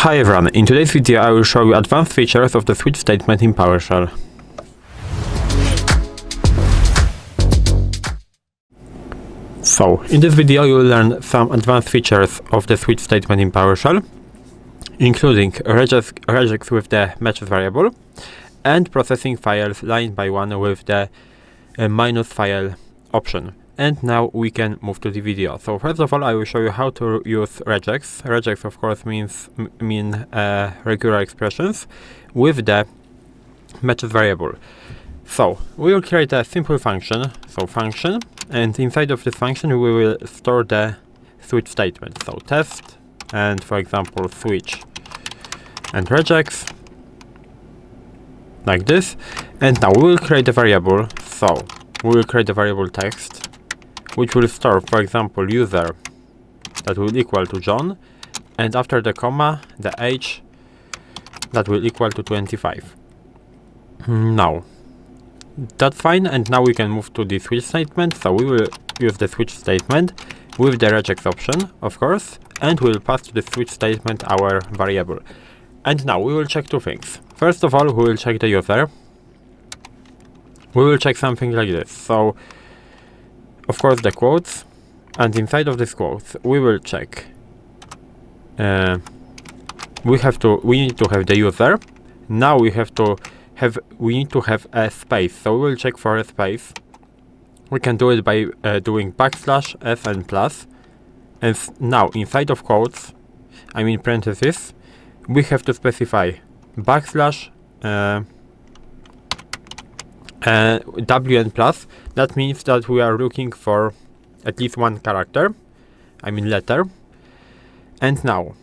Hi everyone, in today's video I will show you advanced features of the switch statement in PowerShell. So, in this video you will learn some advanced features of the switch statement in PowerShell, including regex with the matches variable, and processing files line by one with the minus file option. And now we can move to the video. So first of all, I will show you how to use regex. Regex, of course, means regular expressions with the matches variable. So we will create a simple function. So function, and inside of this function we will store the switch statement. So test, and for example switch and regex, like this. And now we will create a variable. So we will create a variable text, which will store, for example, user that will equal to John, and after the comma, the age that will equal to 25. Now, that's fine, and now we can move to the switch statement. So we will use the switch statement with the regex option, of course, and we will pass to the switch statement our variable. And now we will check two things. First of all, we will check the user. We will check something like this. So, of course, the quotes, and inside of this quotes we will check. We need to have the user. Now we need to have a space. So we will check for a space. We can do it by doing backslash s and plus. And now inside of quotes, I mean parentheses, we have to specify backslash w and plus. That means that we are looking for at least one character, I mean letter. And now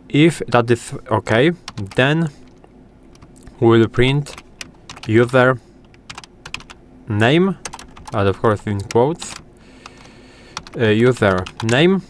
if that is okay, then we will print user name, but of course in quotes, user name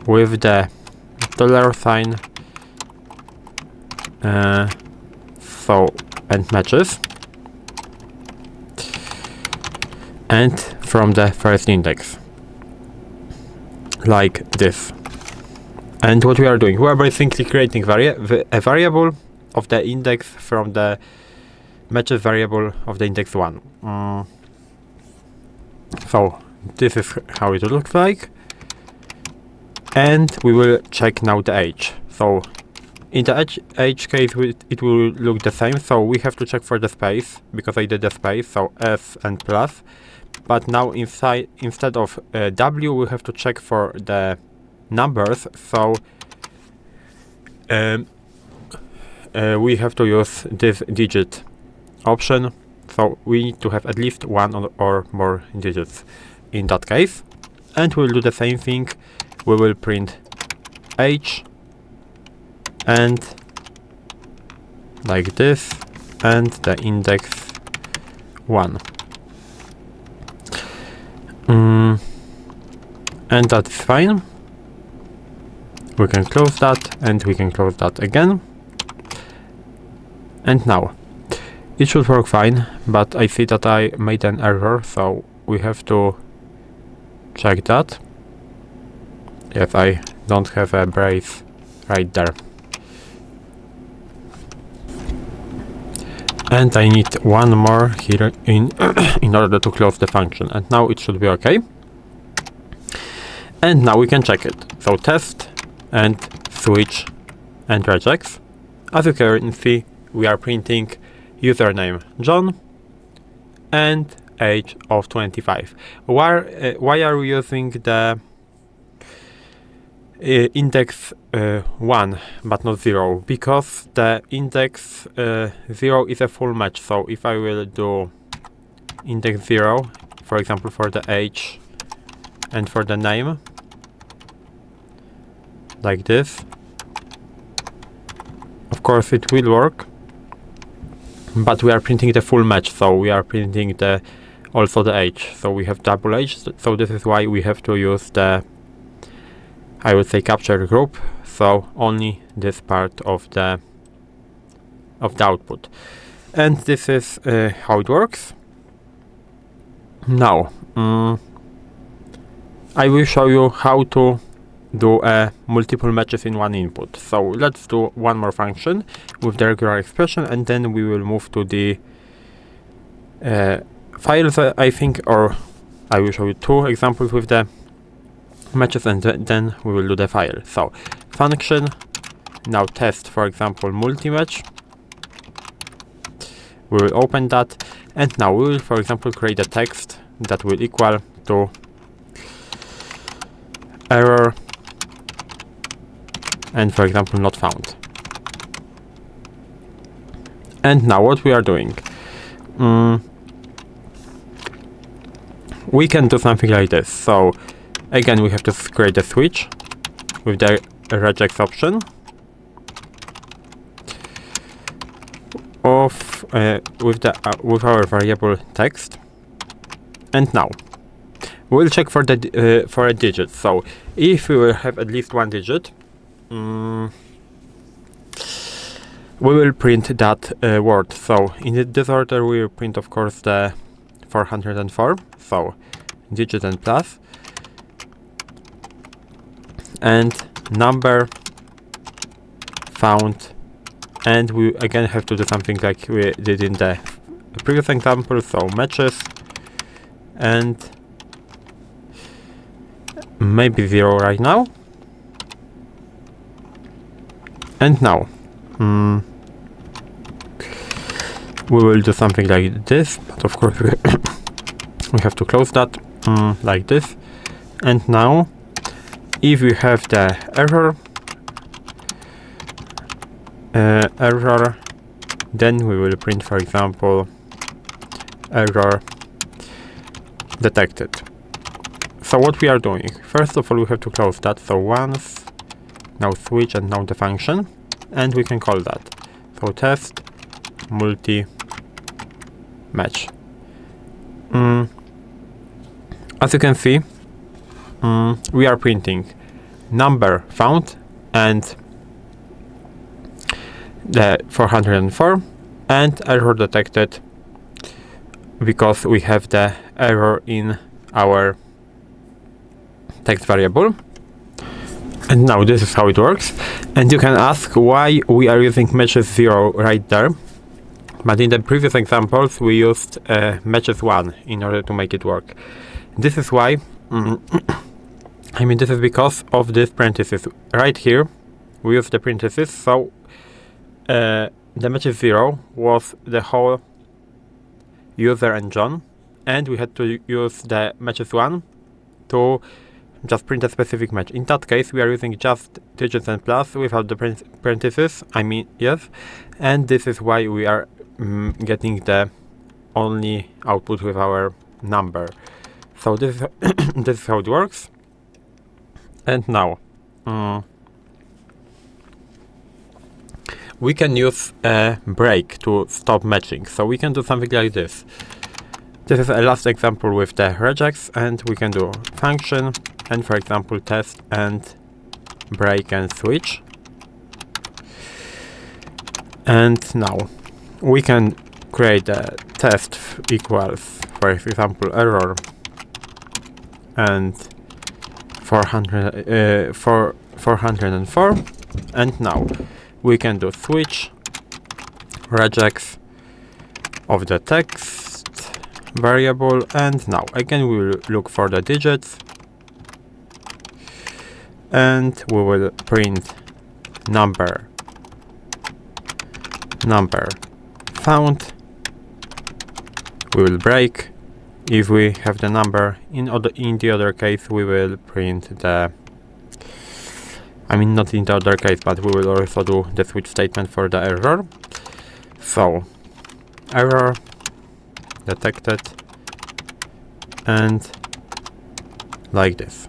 with the $sign and matches, and from the first index, like this. And what we are doing, we are basically creating a variable of the index from the matches variable of the index 1. So this is how it looks like, and we will check now the age. So in the age case, it will look the same, so we have to check for the space, because I did the space, so s and plus. But now instead of w, we have to check for the numbers, so we have to use this digit option, so we need to have at least one or more digits in that case. And we'll do the same thing. We will print age, and like this, and the index 1. And that's fine. We can close that, and we can close that again. And now it should work fine, but I see that I made an error, so we have to check that. Yes, I don't have a brace right there. And I need one more here in order to close the function, and now it should be okay. And now we can check it. So test and switch and regex. As you can see, we are printing username John and age of 25. Why are we using the index 1 but not 0? Because the index 0 is a full match. So if I will do index 0, for example, for the age and for the name, like this, of course it will work, but we are printing the full match, so we are printing also the age, so we have double age. So this is why we have to use the, I would say, capture group, so only this part of the output. And this is how it works. Now I will show you how to do multiple matches in one input. So let's do one more function with the regular expression, and then we will move to the files, I think, or I will show you two examples with the matches, and then we will do the file. So function, now test, for example, multi-match. We will open that, and now we will, for example, create a text that will equal to error, and for example, not found. And now what we are doing, we can do something like this. So again, we have to create a switch with the regex option of with our variable text, and now we'll check for the for a digit. So if we will have at least one digit, we will print that word. So in this order, we will print, of course, the 404. So digit and plus, and number found, and we again have to do something like we did in the previous example. So matches, and maybe 0 right now. And now we will do something like this, but of course we have to close that like this. And now if we have the error, then we will print, for example, error detected. So what we are doing, first of all, we have to close that. So once, now switch, and now the function, and we can call that. So test multi match. As you can see, we are printing number found and the 404, and error detected because we have the error in our text variable. And now this is how it works. And you can ask why we are using matches 0 right there, but in the previous examples we used matches 1 in order to make it work. This is why, I mean, this is because of this parenthesis right here. We use the parenthesis, so the matches 0 was the whole user and John, and we had to use the matches 1 to just print a specific match. In that case, we are using just digits and plus without the parenthesis, I mean, yes, and this is why we are getting the only output with our number. So this is this is how it works. And now we can use a break to stop matching. So we can do something like this. This is a last example with the regex, and we can do function, and for example test and break and switch. And now we can create a test equals, for example, error and 404, and now we can do switch regex of the text variable, and now again we will look for the digits, and we will print number found. We will break if we have the number. In the other case we will print the, I mean, not in the other case, but we will also do the switch statement for the error. So error detected, and like this.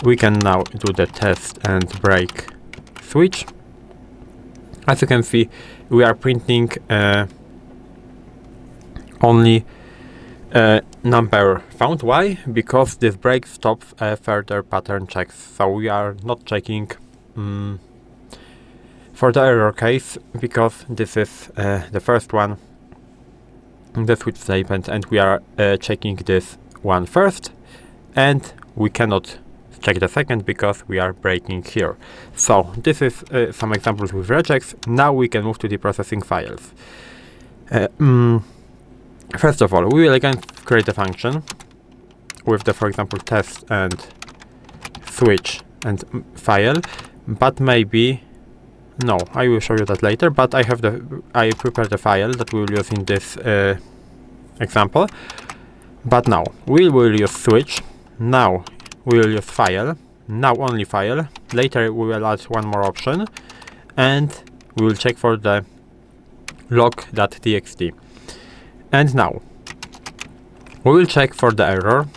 We can now do the test and break switch. As you can see, we are printing only number found. Why? Because this break stops further pattern checks. So we are not checking for the error case, because this is the first one, the switch statement, and we are checking this one first, and we cannot check the second because we are breaking here. So this is some examples with regex. Now we can move to the processing files. First of all, we will again create a function with the, for example, test and switch and file, but maybe, no, I will show you that later, but I prepared the file that we will use in this example. But now we will use switch, now we will use file, now only file, later we will add one more option, and we will check for the log.txt. And now we will check for the error,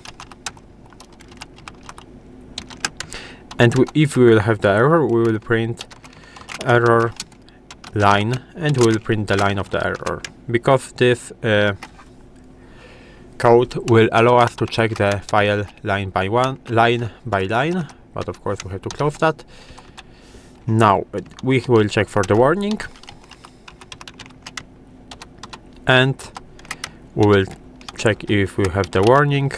and if we will have the error, we will print error line, and we will print the line of the error, because this code will allow us to check the file line by line, but of course we have to close that. Now we will check for the warning, and we will check if we have the warning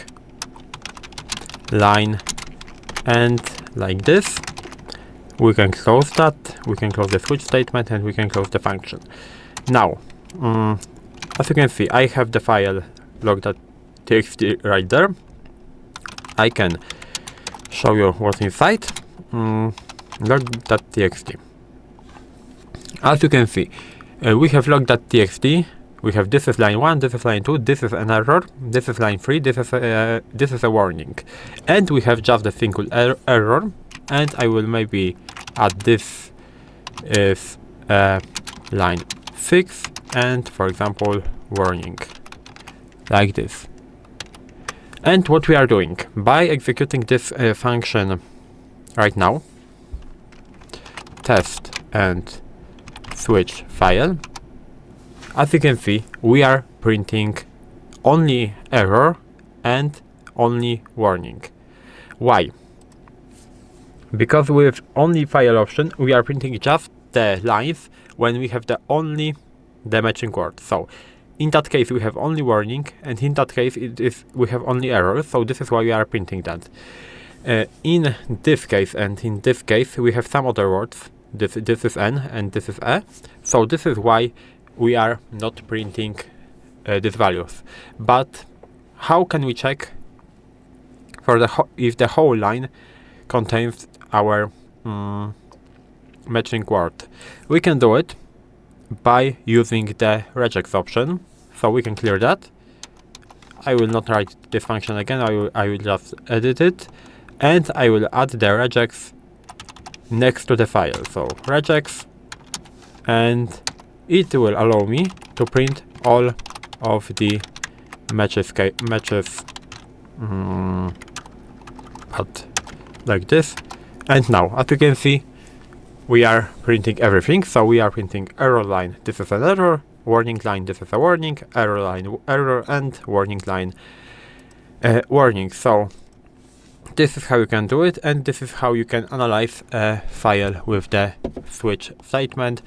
line, and like this we can close that, we can close the switch statement, and we can close the function. Now as you can see, I have the file log.txt right there. I can show you what's inside. Log.txt. As you can see, we have log.txt. We have this is line 1, this is line 2, this is an error, this is line 3, this is a warning, and we have just a single error. And I will maybe add this is line 6, and for example warning, like this. And what we are doing by executing this function right now, test and switch file, as you can see, we are printing only error and only warning. Why? Because with only file option, we are printing just the lines when we have the matching word. So in that case we have only warning, and in that case we have only error, so this is why we are printing that. In this case and in this case we have some other words. This is N and this is E, so this is why we are not printing these values. But how can we check for if the whole line contains our matching word? We can do it by using the regex option, so we can clear that. I will not write this function again, I will just edit it, and I will add the regex next to the file. So regex, and it will allow me to print all of the matches but like this. And now, as you can see, we are printing everything. So we are printing error line, this is an error, warning line, this is a warning, error line, error, and warning line, warning. So this is how you can do it, and this is how you can analyze a file with the switch statement,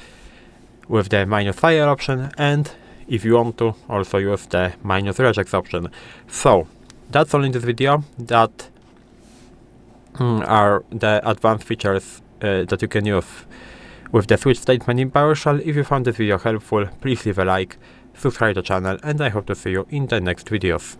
with the minus file option, and if you want to also use the minus regex option. So that's all in this video. That are the advanced features that you can use with the switch statement in PowerShell. If you found this video helpful, please leave a like, subscribe to the channel, and I hope to see you in the next videos.